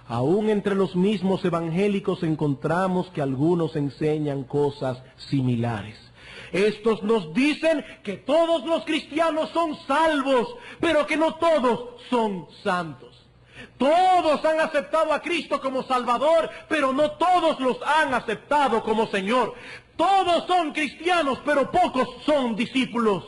Aún entre los mismos evangélicos encontramos que algunos enseñan cosas similares. Estos nos dicen que todos los cristianos son salvos, pero que no todos son santos. Todos han aceptado a Cristo como Salvador, pero no todos los han aceptado como Señor. Todos son cristianos, pero pocos son discípulos.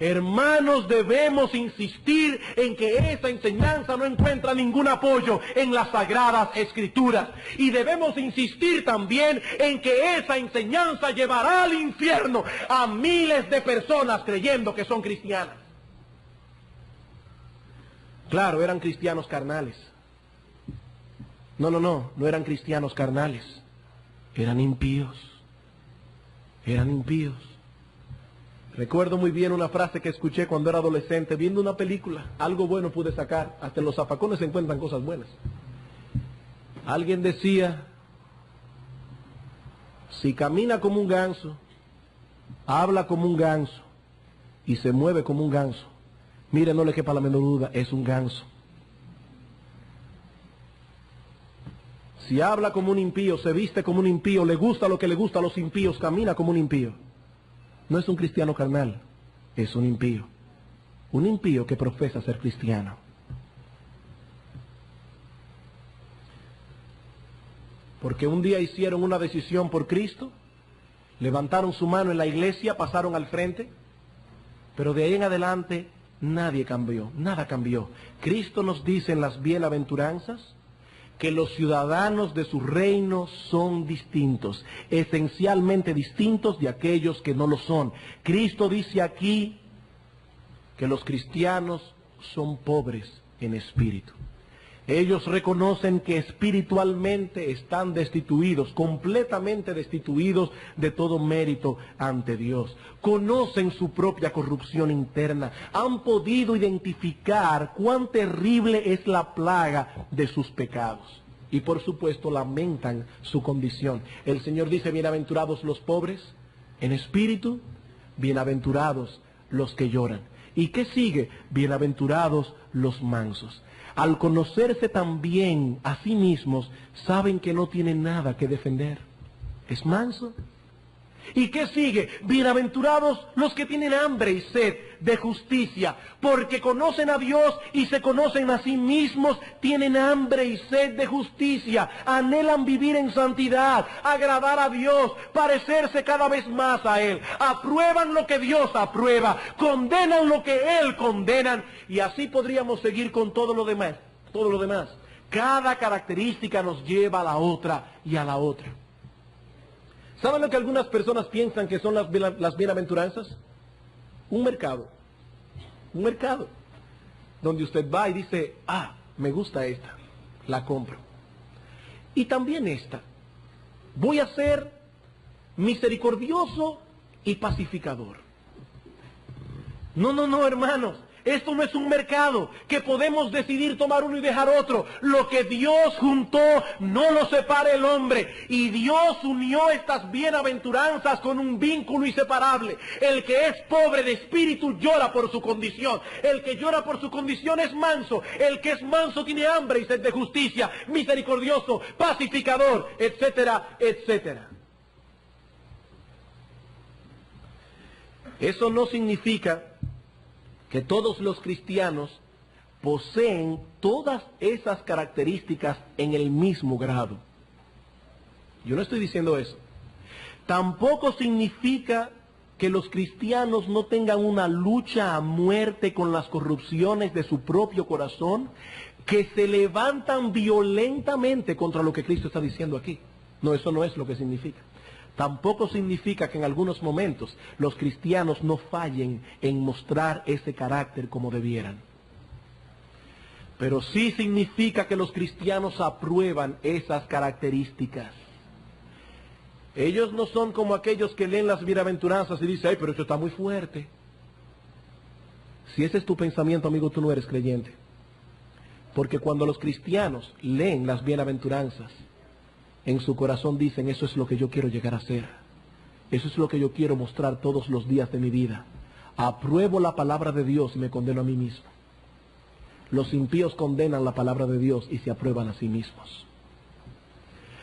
Hermanos, debemos insistir en que esa enseñanza no encuentra ningún apoyo en las Sagradas Escrituras. Y debemos insistir también en que esa enseñanza llevará al infierno a miles de personas creyendo que son cristianas. Claro, eran cristianos carnales. No eran cristianos carnales. Eran impíos. Eran impíos. Recuerdo muy bien una frase que escuché cuando era adolescente, viendo una película. Algo bueno pude sacar. Hasta en los zafacones se encuentran cosas buenas. Alguien decía, si camina como un ganso, habla como un ganso y se mueve como un ganso, mire, no le quepa la menor duda, es un ganso. Si habla como un impío, se viste como un impío, le gusta lo que le gusta a los impíos, camina como un impío, no es un cristiano carnal, es un impío. Un impío que profesa ser cristiano. Porque un día hicieron una decisión por Cristo, levantaron su mano en la iglesia, pasaron al frente, pero de ahí en adelante nadie cambió, nada cambió. Cristo nos dice en las bienaventuranzas que los ciudadanos de su reino son distintos, esencialmente distintos de aquellos que no lo son. Cristo dice aquí que los cristianos son pobres en espíritu. Ellos reconocen que espiritualmente están destituidos, completamente destituidos de todo mérito ante Dios. Conocen su propia corrupción interna. Han podido identificar cuán terrible es la plaga de sus pecados. Y por supuesto lamentan su condición. El Señor dice, bienaventurados los pobres en espíritu, bienaventurados los que lloran. ¿Y qué sigue? Bienaventurados los mansos. Al conocerse también a sí mismos, saben que no tienen nada que defender. Es manso. ¿Y qué sigue? Bienaventurados los que tienen hambre y sed de justicia, porque conocen a Dios y se conocen a sí mismos, tienen hambre y sed de justicia, anhelan vivir en santidad, agradar a Dios, parecerse cada vez más a Él, aprueban lo que Dios aprueba, condenan lo que Él condena, y así podríamos seguir con todo lo demás, todo lo demás. Cada característica nos lleva a la otra y a la otra. ¿Saben lo que algunas personas piensan que son las bienaventuranzas? Un mercado. Un mercado. Donde usted va y dice, me gusta esta, la compro. Y también esta. Voy a ser misericordioso y pacificador. No, hermanos. Esto no es un mercado que podemos decidir tomar uno y dejar otro. Lo que Dios juntó no lo separa el hombre. Y Dios unió estas bienaventuranzas con un vínculo inseparable. El que es pobre de espíritu llora por su condición. El que llora por su condición es manso. El que es manso tiene hambre y sed de justicia, misericordioso, pacificador, etcétera, etcétera. Eso no significa que todos los cristianos poseen todas esas características en el mismo grado. Yo no estoy diciendo eso. Tampoco significa que los cristianos no tengan una lucha a muerte con las corrupciones de su propio corazón, que se levantan violentamente contra lo que Cristo está diciendo aquí. No, eso no es lo que significa. Tampoco significa que en algunos momentos los cristianos no fallen en mostrar ese carácter como debieran. Pero sí significa que los cristianos aprueban esas características. Ellos no son como aquellos que leen las bienaventuranzas y dicen, pero eso está muy fuerte. Si ese es tu pensamiento, amigo, tú no eres creyente. Porque cuando los cristianos leen las bienaventuranzas, en su corazón dicen, eso es lo que yo quiero llegar a ser. Eso es lo que yo quiero mostrar todos los días de mi vida. Apruebo la palabra de Dios y me condeno a mí mismo. Los impíos condenan la palabra de Dios y se aprueban a sí mismos.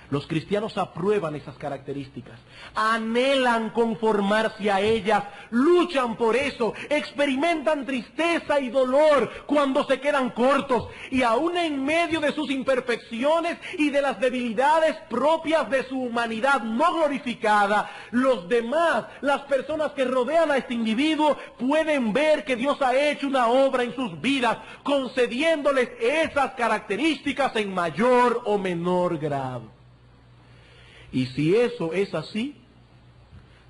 Los cristianos aprueban esas características, anhelan conformarse a ellas, luchan por eso, experimentan tristeza y dolor cuando se quedan cortos, y aún en medio de sus imperfecciones y de las debilidades propias de su humanidad no glorificada, los demás, las personas que rodean a este individuo, pueden ver que Dios ha hecho una obra en sus vidas, concediéndoles esas características en mayor o menor grado. Y si eso es así,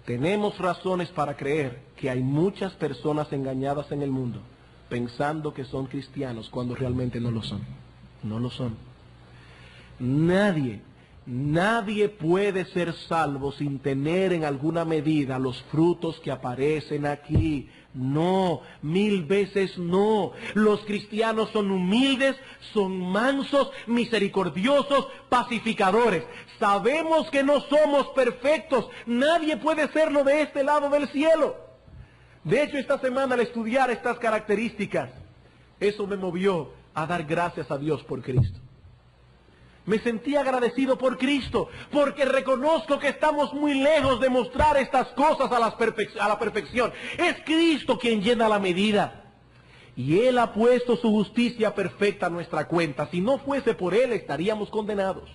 tenemos razones para creer que hay muchas personas engañadas en el mundo, pensando que son cristianos cuando realmente no lo son. No lo son. Nadie puede ser salvo sin tener en alguna medida los frutos que aparecen aquí. No, 1000 veces no. Los cristianos son humildes, son mansos, misericordiosos, pacificadores. Sabemos que no somos perfectos. Nadie puede serlo de este lado del cielo. De hecho, esta semana al estudiar estas características, eso me movió a dar gracias a Dios por Cristo. Me sentí agradecido por Cristo, porque reconozco que estamos muy lejos de mostrar estas cosas a la perfección. Es Cristo quien llena la medida. Y Él ha puesto su justicia perfecta a nuestra cuenta. Si no fuese por Él, estaríamos condenados,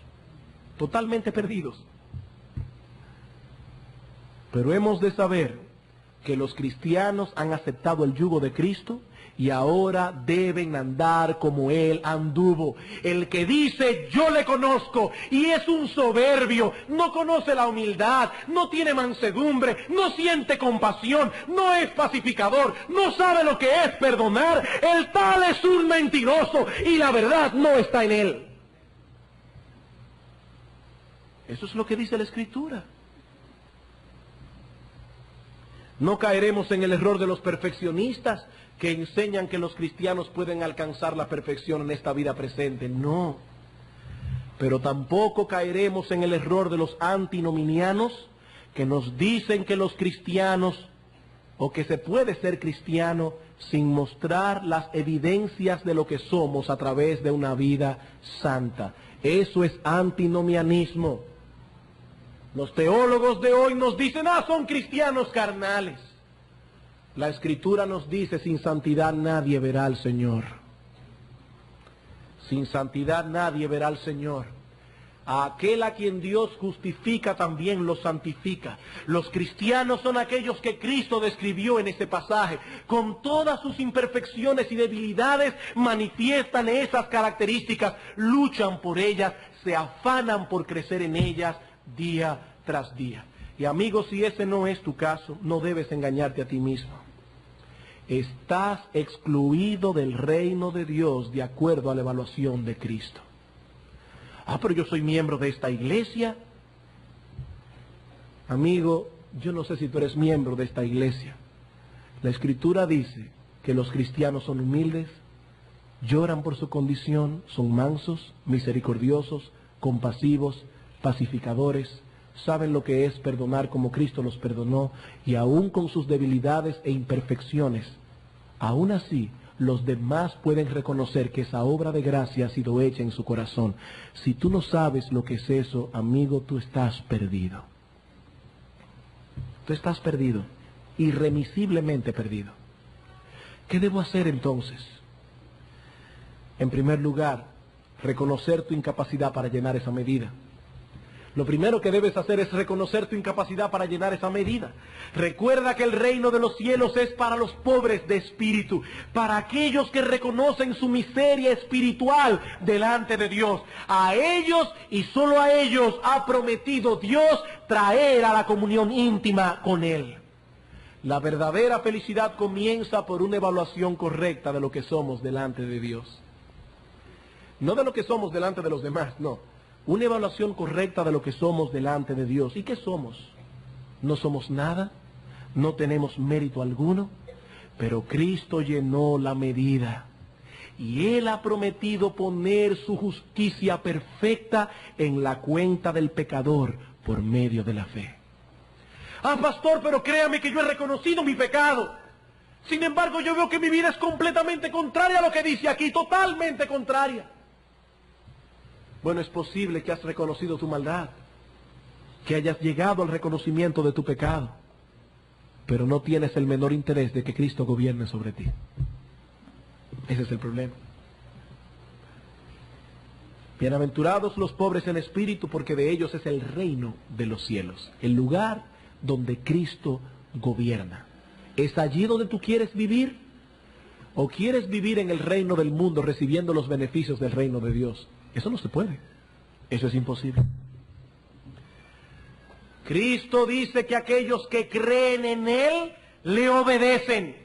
totalmente perdidos. Pero hemos de saber que los cristianos han aceptado el yugo de Cristo y ahora deben andar como Él anduvo. El que dice, yo le conozco, y es un soberbio, no conoce la humildad, no tiene mansedumbre, no siente compasión, no es pacificador, no sabe lo que es perdonar, el tal es un mentiroso, y la verdad no está en él. Eso es lo que dice la Escritura. No caeremos en el error de los perfeccionistas que enseñan que los cristianos pueden alcanzar la perfección en esta vida presente. No. Pero tampoco caeremos en el error de los antinominianos que nos dicen que los cristianos, o que se puede ser cristiano sin mostrar las evidencias de lo que somos a través de una vida santa. Eso es antinomianismo. Los teólogos de hoy nos dicen, son cristianos carnales. La Escritura nos dice, sin santidad nadie verá al Señor. Sin santidad nadie verá al Señor. A aquel a quien Dios justifica también lo santifica. Los cristianos son aquellos que Cristo describió en este pasaje. Con todas sus imperfecciones y debilidades manifiestan esas características, luchan por ellas, se afanan por crecer en ellas día tras día. Y amigos, si ese no es tu caso, no debes engañarte a ti mismo. Estás excluido del reino de Dios de acuerdo a la evaluación de Cristo. Pero yo soy miembro de esta iglesia. Amigo, yo no sé si tú eres miembro de esta iglesia. La Escritura dice que los cristianos son humildes, lloran por su condición, son mansos, misericordiosos, compasivos, pacificadores, saben lo que es perdonar como Cristo los perdonó, y aún con sus debilidades e imperfecciones, aún así, los demás pueden reconocer que esa obra de gracia ha sido hecha en su corazón. Si tú no sabes lo que es eso, amigo, tú estás perdido. Tú estás perdido, irremisiblemente perdido. ¿Qué debo hacer entonces? En primer lugar, reconocer tu incapacidad para llenar esa medida. Lo primero que debes hacer es reconocer tu incapacidad para llenar esa medida. Recuerda que el reino de los cielos es para los pobres de espíritu, para aquellos que reconocen su miseria espiritual delante de Dios. A ellos y solo a ellos ha prometido Dios traer a la comunión íntima con Él. La verdadera felicidad comienza por una evaluación correcta de lo que somos delante de Dios. No de lo que somos delante de los demás, no. Una evaluación correcta de lo que somos delante de Dios. ¿Y qué somos? No somos nada, no tenemos mérito alguno, pero Cristo llenó la medida. Y Él ha prometido poner su justicia perfecta en la cuenta del pecador por medio de la fe. Pastor, pero créame que yo he reconocido mi pecado. Sin embargo, yo veo que mi vida es completamente contraria a lo que dice aquí, totalmente contraria. Bueno, es posible que has reconocido tu maldad, que hayas llegado al reconocimiento de tu pecado, pero no tienes el menor interés de que Cristo gobierne sobre ti. Ese es el problema. Bienaventurados los pobres en espíritu, porque de ellos es el reino de los cielos, el lugar donde Cristo gobierna. ¿Es allí donde tú quieres vivir? ¿O quieres vivir en el reino del mundo recibiendo los beneficios del reino de Dios? Eso no se puede. Eso es imposible. Cristo dice que aquellos que creen en Él le obedecen.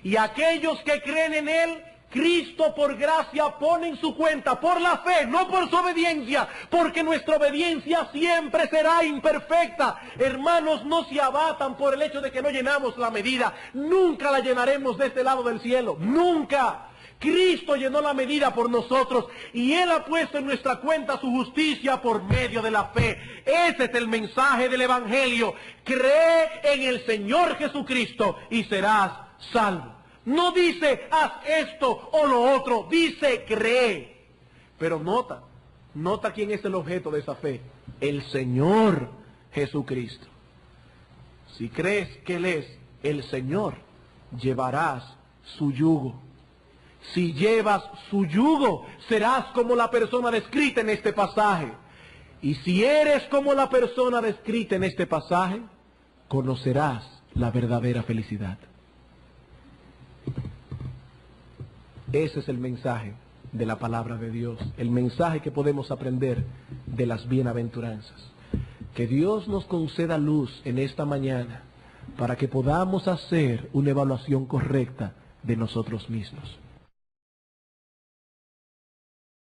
Y aquellos que creen en Él, Cristo por gracia pone en su cuenta, por la fe, no por su obediencia, porque nuestra obediencia siempre será imperfecta. Hermanos, no se abatan por el hecho de que no llenamos la medida. Nunca la llenaremos de este lado del cielo. Nunca. Cristo llenó la medida por nosotros y Él ha puesto en nuestra cuenta su justicia por medio de la fe. Ese es el mensaje del Evangelio. Cree en el Señor Jesucristo y serás salvo. No dice haz esto o lo otro, dice cree. Pero nota quién es el objeto de esa fe. El Señor Jesucristo. Si crees que Él es el Señor, llevarás su yugo. Si llevas su yugo, serás como la persona descrita en este pasaje. Y si eres como la persona descrita en este pasaje, conocerás la verdadera felicidad. Ese es el mensaje de la palabra de Dios, el mensaje que podemos aprender de las bienaventuranzas. Que Dios nos conceda luz en esta mañana para que podamos hacer una evaluación correcta de nosotros mismos.